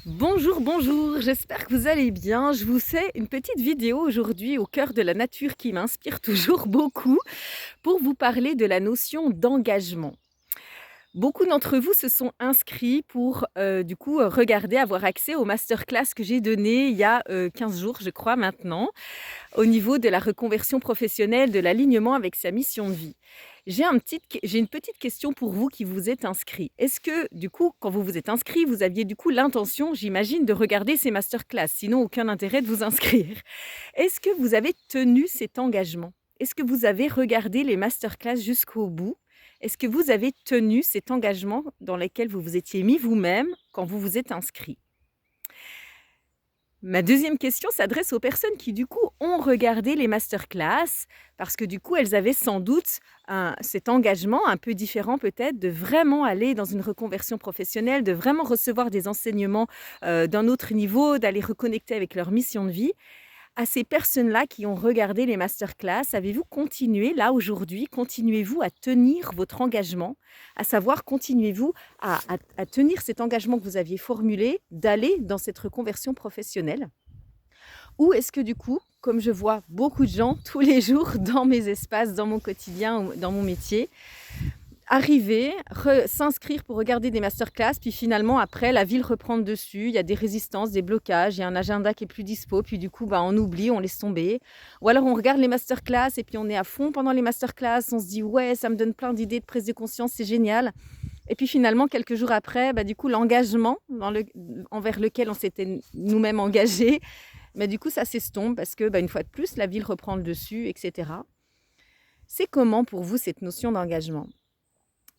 Bonjour, bonjour, j'espère que vous allez bien. Je vous fais une petite vidéo aujourd'hui au cœur de la nature qui m'inspire toujours beaucoup pour vous parler de la notion d'engagement. Beaucoup d'entre vous se sont inscrits pour regarder, avoir accès au masterclass que j'ai donné il y a 15 jours, je crois maintenant, au niveau de la reconversion professionnelle, de l'alignement avec sa mission de vie. J'ai une petite question pour vous qui vous êtes inscrits. Est-ce que, du coup, quand vous vous êtes inscrits, vous aviez du coup l'intention, j'imagine, de regarder ces masterclass, sinon aucun intérêt de vous inscrire. Est-ce que vous avez tenu cet engagement? Est-ce que vous avez regardé les masterclass jusqu'au bout? Est-ce que vous avez tenu cet engagement dans lequel vous vous étiez mis vous-même quand vous vous êtes inscrit? Ma deuxième question s'adresse aux personnes qui, du coup, ont regardé les masterclass parce que, du coup, elles avaient sans doute cet engagement un peu différent peut-être de vraiment aller dans une reconversion professionnelle, de vraiment recevoir des enseignements d'un autre niveau, d'aller reconnecter avec leur mission de vie. À ces personnes-là qui ont regardé les masterclass, avez-vous continué là aujourd'hui, continuez-vous à tenir votre engagement? À savoir, continuez-vous à tenir cet engagement que vous aviez formulé d'aller dans cette reconversion professionnelle? Ou est-ce que du coup, comme je vois beaucoup de gens tous les jours dans mes espaces, dans mon quotidien ou dans mon métier, arriver, s'inscrire pour regarder des masterclass, puis finalement après la vie reprend le dessus, il y a des résistances, des blocages, il y a un agenda qui est plus dispo, puis du coup on oublie, on laisse tomber. Ou alors on regarde les masterclass et puis on est à fond pendant les masterclass, on se dit ouais ça me donne plein d'idées de prise de conscience, c'est génial. Et puis finalement quelques jours après, du coup l'engagement envers lequel on s'était nous-mêmes engagés, du coup ça s'estompe parce que une fois de plus la vie reprend le dessus, etc. C'est comment pour vous cette notion d'engagement?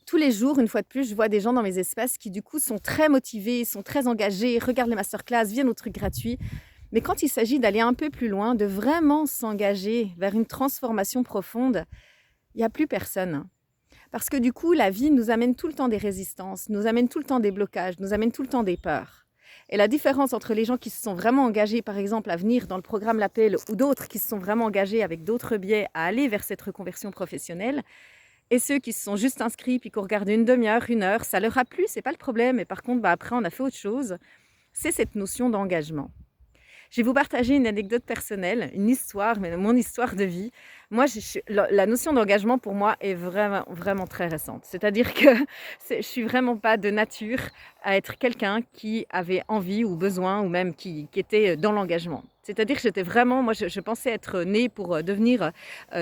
Tous les jours, une fois de plus, je vois des gens dans mes espaces qui, du coup, sont très motivés, sont très engagés, regardent les masterclass, viennent aux trucs gratuits. Mais quand il s'agit d'aller un peu plus loin, de vraiment s'engager vers une transformation profonde, il n'y a plus personne. Parce que du coup, la vie nous amène tout le temps des résistances, nous amène tout le temps des blocages, nous amène tout le temps des peurs. Et la différence entre les gens qui se sont vraiment engagés, par exemple, à venir dans le programme L'Appel ou d'autres qui se sont vraiment engagés avec d'autres biais à aller vers cette reconversion professionnelle, et ceux qui se sont juste inscrits puis qui ont regardé une demi-heure, une heure, ça leur a plu, c'est pas le problème. Et par contre, après, on a fait autre chose. C'est cette notion d'engagement. Je vais vous partager une anecdote personnelle, une histoire, mais mon histoire de vie. Moi, la notion d'engagement, pour moi, est vraiment, vraiment très récente. C'est-à-dire que je suis vraiment pas de nature à être quelqu'un qui avait envie ou besoin, ou même qui était dans l'engagement. C'est-à-dire que j'étais vraiment, moi, je pensais être née pour devenir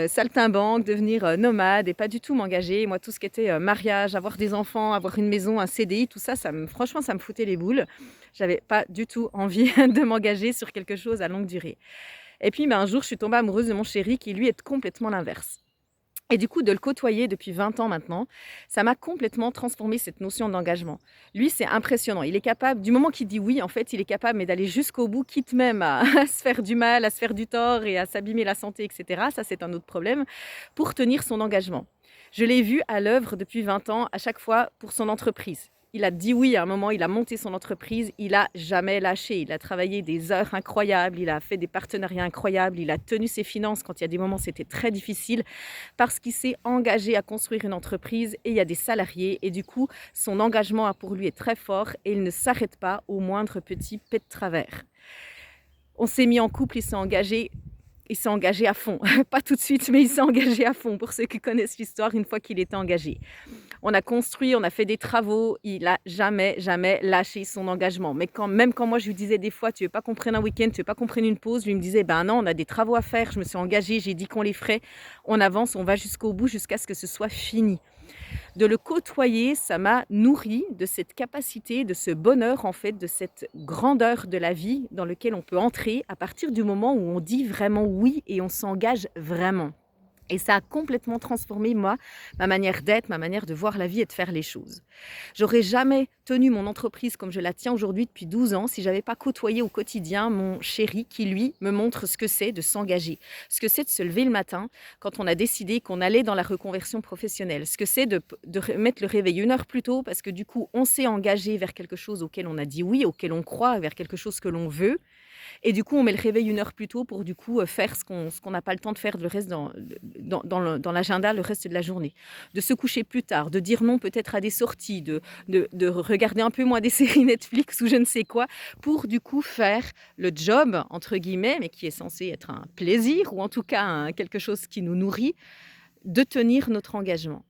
saltimbanque, devenir nomade et pas du tout m'engager. Moi, tout ce qui était mariage, avoir des enfants, avoir une maison, un CDI, tout ça, franchement, ça me foutait les boules. J'avais pas du tout envie de m'engager sur quelque chose à longue durée. Et puis, un jour, je suis tombée amoureuse de mon chéri qui, lui, est complètement l'inverse. Et du coup, de le côtoyer depuis 20 ans maintenant, ça m'a complètement transformé cette notion d'engagement. Lui, c'est impressionnant. Il est capable, du moment qu'il dit oui, en fait, il est capable mais d'aller jusqu'au bout, quitte même à se faire du mal, à se faire du tort et à s'abîmer la santé, etc. Ça, c'est un autre problème, pour tenir son engagement. Je l'ai vu à l'œuvre depuis 20 ans, à chaque fois pour son entreprise. Il a dit oui à un moment, il a monté son entreprise, il n'a jamais lâché. Il a travaillé des heures incroyables, il a fait des partenariats incroyables, il a tenu ses finances quand il y a des moments c'était très difficile parce qu'il s'est engagé à construire une entreprise et il y a des salariés et du coup, son engagement pour lui est très fort et il ne s'arrête pas au moindre petit pet de travers. On s'est mis en couple, il s'est engagé à fond. Pas tout de suite, mais il s'est engagé à fond pour ceux qui connaissent l'histoire une fois qu'il était engagé. On a construit, on a fait des travaux, il a jamais, jamais lâché son engagement. Mais même quand moi je lui disais des fois, tu veux pas qu'on prenne un week-end, tu veux pas qu'on prenne une pause, lui me disait, non, on a des travaux à faire, je me suis engagée, j'ai dit qu'on les ferait, on avance, on va jusqu'au bout, jusqu'à ce que ce soit fini. De le côtoyer, ça m'a nourri de cette capacité, de ce bonheur en fait, de cette grandeur de la vie dans lequel on peut entrer à partir du moment où on dit vraiment oui et on s'engage vraiment. Et ça a complètement transformé, moi, ma manière d'être, ma manière de voir la vie et de faire les choses. J'aurais jamais tenu mon entreprise comme je la tiens aujourd'hui depuis 12 ans si j'avais pas côtoyé au quotidien mon chéri qui, lui, me montre ce que c'est de s'engager, ce que c'est de se lever le matin quand on a décidé qu'on allait dans la reconversion professionnelle, ce que c'est de mettre le réveil une heure plus tôt parce que du coup, on s'est engagé vers quelque chose auquel on a dit oui, auquel on croit, vers quelque chose que l'on veut. Et du coup, on met le réveil une heure plus tôt pour du coup faire ce qu'on n'a pas le temps de faire dans l'agenda le reste de la journée, de se coucher plus tard, de dire non peut-être à des sorties, de regarder un peu moins des séries Netflix ou je ne sais quoi, pour du coup faire le job, entre guillemets, mais qui est censé être un plaisir ou en tout cas quelque chose qui nous nourrit, de tenir notre engagement.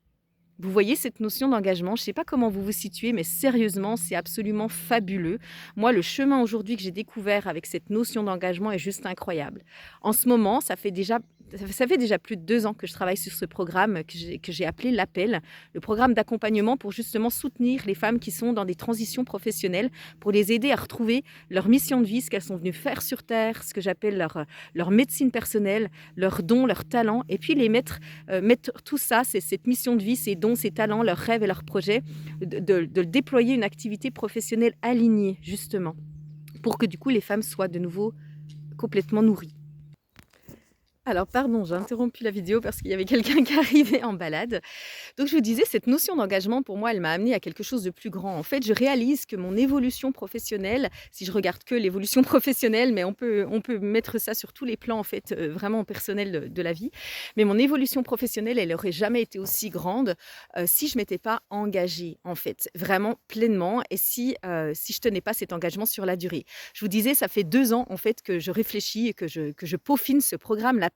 Vous voyez cette notion d'engagement, je ne sais pas comment vous vous situez, mais sérieusement, c'est absolument fabuleux. Moi, le chemin aujourd'hui que j'ai découvert avec cette notion d'engagement est juste incroyable. En ce moment, ça fait déjà plus de 2 ans que je travaille sur ce programme que j'ai appelé l'Appel, le programme d'accompagnement pour justement soutenir les femmes qui sont dans des transitions professionnelles, pour les aider à retrouver leur mission de vie, ce qu'elles sont venues faire sur Terre, ce que j'appelle leur médecine personnelle, leurs dons, leurs talents, et puis mettre tout ça, cette mission de vie, ces dons, ces talents, leurs rêves et leurs projets, de déployer une activité professionnelle alignée, justement, pour que du coup les femmes soient de nouveau complètement nourries. Alors pardon, j'ai interrompu la vidéo parce qu'il y avait quelqu'un qui arrivait en balade. Donc je vous disais, cette notion d'engagement, pour moi, elle m'a amenée à quelque chose de plus grand. En fait, je réalise que mon évolution professionnelle, si je regarde que l'évolution professionnelle, mais on peut mettre ça sur tous les plans, en fait, vraiment personnels de la vie. Mais mon évolution professionnelle, elle n'aurait jamais été aussi grande si je m'étais pas engagée, en fait, vraiment pleinement, et si je tenais pas cet engagement sur la durée. Je vous disais, ça fait 2 ans, en fait, que je réfléchis et que je peaufine ce programme, l'appel.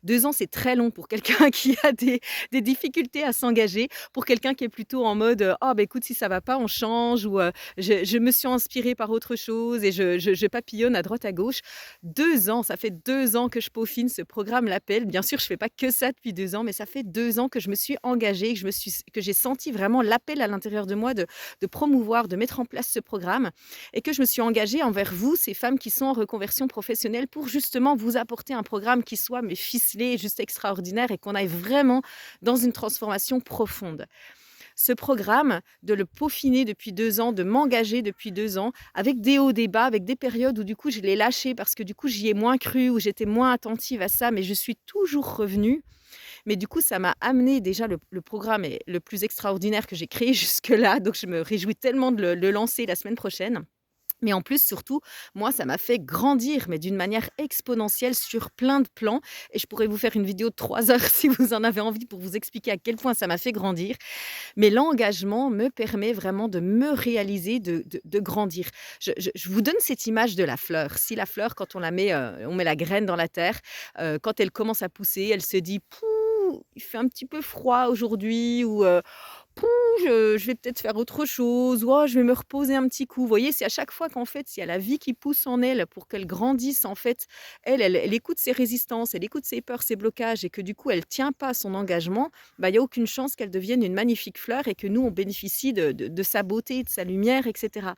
2 ans, c'est très long pour quelqu'un qui a des difficultés à s'engager, pour quelqu'un qui est plutôt en mode «Ah bah écoute, si ça va pas, on change» ou je me suis inspirée par autre chose et je papillonne à droite à gauche. 2 ans, ça fait 2 ans que je peaufine ce programme l'appel. Bien sûr, je fais pas que ça depuis 2 ans, mais ça fait 2 ans que je me suis engagée, que j'ai senti vraiment l'appel à l'intérieur de moi de promouvoir, de mettre en place ce programme, et que je me suis engagée envers vous, ces femmes qui sont en reconversion professionnelle, pour justement vous apporter un programme qui soit mais ficelé, juste extraordinaire, et qu'on aille vraiment dans une transformation profonde. Ce programme, de le peaufiner depuis 2 ans, de m'engager depuis 2 ans, avec des hauts, des bas, avec des périodes où du coup je l'ai lâché parce que du coup j'y ai moins cru, où j'étais moins attentive à ça, mais je suis toujours revenue. Mais du coup, ça m'a amené déjà, le programme est le plus extraordinaire que j'ai créé jusque-là, donc je me réjouis tellement de le lancer la semaine prochaine. Mais en plus, surtout, moi, ça m'a fait grandir, mais d'une manière exponentielle sur plein de plans. Et je pourrais vous faire une vidéo de 3 heures si vous en avez envie, pour vous expliquer à quel point ça m'a fait grandir. Mais l'engagement me permet vraiment de me réaliser, de grandir. Je vous donne cette image de la fleur. Si la fleur, quand on met la graine dans la terre, quand elle commence à pousser, elle se dit: «Pouh, il fait un petit peu froid aujourd'hui» ou «Pouh, je vais peut-être faire autre chose» ou «Oh, je vais me reposer un petit coup». Vous voyez, c'est à chaque fois qu'en fait, il y a la vie qui pousse en elle pour qu'elle grandisse, en fait, elle écoute ses résistances, elle écoute ses peurs, ses blocages, et que du coup, elle tient pas son engagement, bah, il y a aucune chance qu'elle devienne une magnifique fleur et que nous, on bénéficie de sa beauté, de sa lumière, et cetera.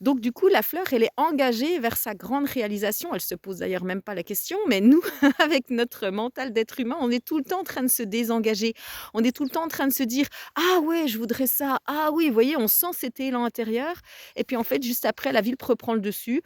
Donc du coup, la fleur, elle est engagée vers sa grande réalisation. Elle se pose d'ailleurs même pas la question, mais nous, avec notre mental d'être humain, on est tout le temps en train de se désengager. On est tout le temps en train de se dire: «Ah ouais, je voudrais ça. Ah oui», vous voyez, on sent cet élan intérieur, et puis en fait, juste après, la vie reprend le dessus.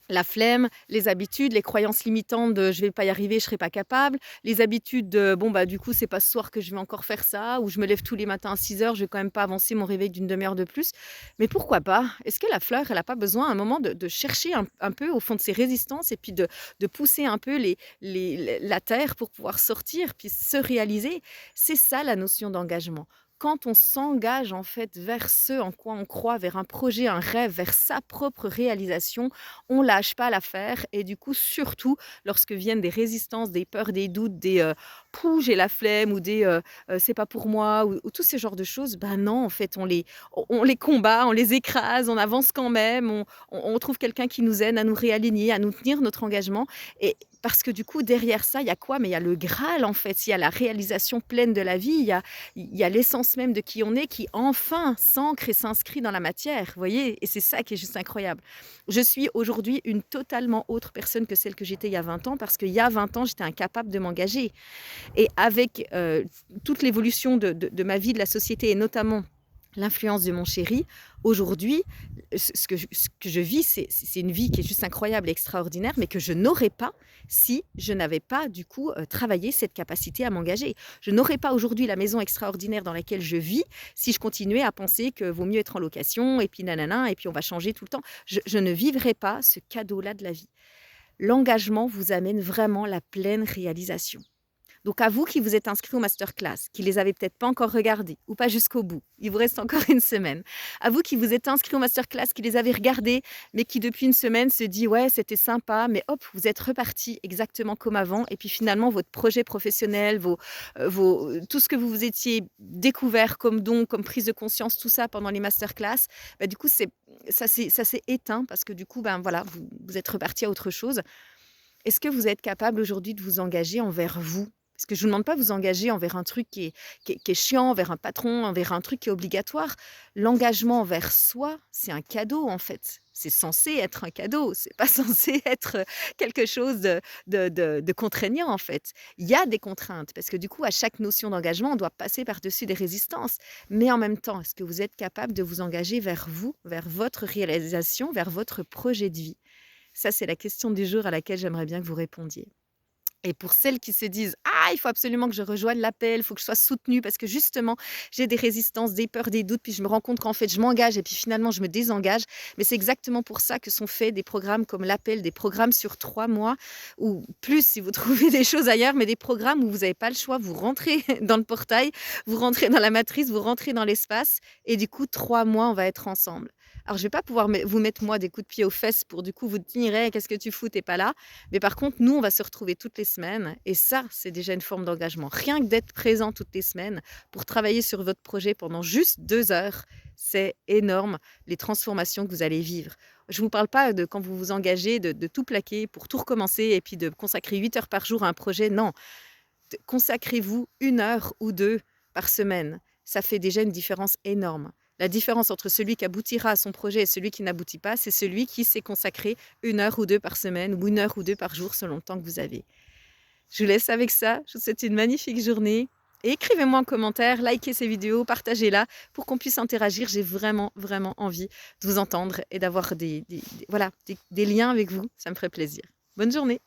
La flemme, les habitudes, les croyances limitantes de «je vais pas y arriver, je serai pas capable», les habitudes de «bon, bah, du coup, c'est pas ce soir que je vais encore faire ça», ou «je me lève tous les matins à 6 heures, je vais quand même pas avancer mon réveil d'une demi-heure de plus». Mais pourquoi pas? Est-ce que la fleur, elle a pas besoin à un moment de chercher un peu au fond de ses résistances, et puis de pousser un peu la terre pour pouvoir sortir, puis se réaliser? C'est ça la notion d'engagement. Quand on s'engage en fait vers ce en quoi on croit, vers un projet, un rêve, vers sa propre réalisation, on lâche pas l'affaire, et du coup, surtout lorsque viennent des résistances, des peurs, des doutes, «Pouh, j'ai la flemme» ou «C'est pas pour moi» ou tous ces genres de choses, ben non, en fait, on les combat, on les écrase, on avance quand même, on trouve quelqu'un qui nous aide à nous réaligner, à nous tenir notre engagement, et parce que du coup, derrière ça, il y a quoi? Mais il y a le Graal, en fait, il y a la réalisation pleine de la vie, il y a l'essence même de qui on est qui enfin s'ancre et s'inscrit dans la matière, vous voyez? Et c'est ça qui est juste incroyable. Je suis aujourd'hui une totalement autre personne que celle que j'étais il y a 20 ans, parce qu'il y a 20 ans, j'étais incapable de m'engager. Et avec toute l'évolution de ma vie, de la société, et notamment l'influence de mon chéri, aujourd'hui, ce que je vis, c'est une vie qui est juste incroyable et extraordinaire, mais que je n'aurais pas si je n'avais pas du coup travaillé cette capacité à m'engager. Je n'aurais pas aujourd'hui la maison extraordinaire dans laquelle je vis si je continuais à penser que vaut mieux être en location, et puis nanana, et puis on va changer tout le temps. Je ne vivrais pas ce cadeau-là de la vie. L'engagement vous amène vraiment la pleine réalisation. Donc à vous qui vous êtes inscrits aux masterclass, qui les avez peut-être pas encore regardés ou pas jusqu'au bout, il vous reste encore une semaine. À vous qui vous êtes inscrits aux masterclass, qui les avez regardés, mais qui depuis une semaine se dit ouais c'était sympa, mais hop vous êtes reparti exactement comme avant. Et puis finalement votre projet professionnel, tout ce que vous vous étiez découvert comme don, comme prise de conscience, tout ça pendant les masterclass, bah, du coup ça s'est éteint parce que du coup ben voilà vous êtes reparti à autre chose. Est-ce que vous êtes capable aujourd'hui de vous engager envers vous? Parce que je ne vous demande pas de vous engager envers un truc qui est chiant, envers un patron, envers un truc qui est obligatoire. L'engagement envers soi, c'est un cadeau en fait. C'est censé être un cadeau, c'est pas censé être quelque chose de contraignant en fait. Il y a des contraintes parce que du coup, à chaque notion d'engagement, on doit passer par-dessus des résistances. Mais en même temps, est-ce que vous êtes capable de vous engager vers vous, vers votre réalisation, vers votre projet de vie? Ça, c'est la question du jour à laquelle j'aimerais bien que vous répondiez. Et pour celles qui se disent: «Ah, il faut absolument que je rejoigne l'appel, il faut que je sois soutenue parce que justement, j'ai des résistances, des peurs, des doutes, puis je me rends compte qu'en fait, je m'engage et puis finalement, je me désengage». Mais c'est exactement pour ça que sont faits des programmes comme l'appel, des programmes sur 3 mois ou plus si vous trouvez des choses ailleurs, mais des programmes où vous n'avez pas le choix. Vous rentrez dans le portail, vous rentrez dans la matrice, vous rentrez dans l'espace et du coup, 3 mois, on va être ensemble. Alors, je vais pas pouvoir vous mettre moi des coups de pied aux fesses pour du coup vous dire: «Hey, qu'est-ce que tu fous? Tu es pas là». Mais par contre, nous, on va se retrouver toutes les semaines et ça, c'est déjà une forme d'engagement. Rien que d'être présent toutes les semaines pour travailler sur votre projet pendant juste 2 heures, c'est énorme, les transformations que vous allez vivre. Je ne vous parle pas de quand vous vous engagez de tout plaquer pour tout recommencer et puis de consacrer 8 heures par jour à un projet. Non, consacrez-vous 1 heure ou 2 par semaine. Ça fait déjà une différence énorme. La différence entre celui qui aboutira à son projet et celui qui n'aboutit pas, c'est celui qui s'est consacré 1 heure ou 2 par semaine ou 1 heure ou 2 par jour selon le temps que vous avez. Je vous laisse avec ça. Je vous souhaite une magnifique journée. Et écrivez-moi en commentaire, likez ces vidéos, partagez-la pour qu'on puisse interagir. J'ai vraiment, vraiment envie de vous entendre et d'avoir voilà, des liens avec vous. Ça me ferait plaisir. Bonne journée.